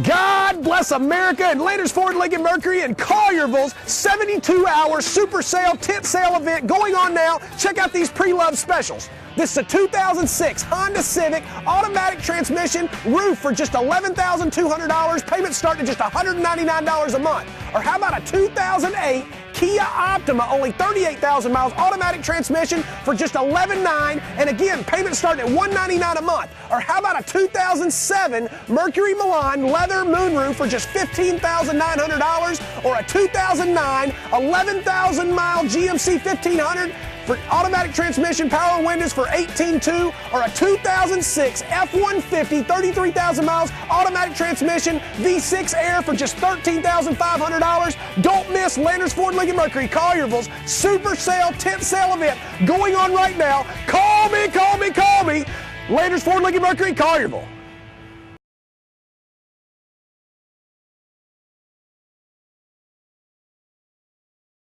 God bless America and Landers Ford Lincoln Mercury and Collierville's 72-hour super sale, tent sale event going on now. Check out these pre-loved specials. This is a 2006 Honda Civic automatic transmission, roof for just $11,200, payments start at just $199 a month. Or how about a 2008 Kia Optima, only 38,000 miles, automatic transmission for just $11,900, and again, payments start at $199 a month. Or how about a 2007 Mercury Milan leather moonroof for just $15,900, or a 2009 11,000-mile GMC 1500 for automatic transmission, power windows for $18,200, or a 2006 F-150, 33,000 miles, automatic transmission, V6 Air for just $13,500. Don't miss Landers Ford Lincoln Mercury Collierville's super sale, tent sale event going on right now. Call me, call me, call me. Landers Ford Lincoln Mercury Collierville.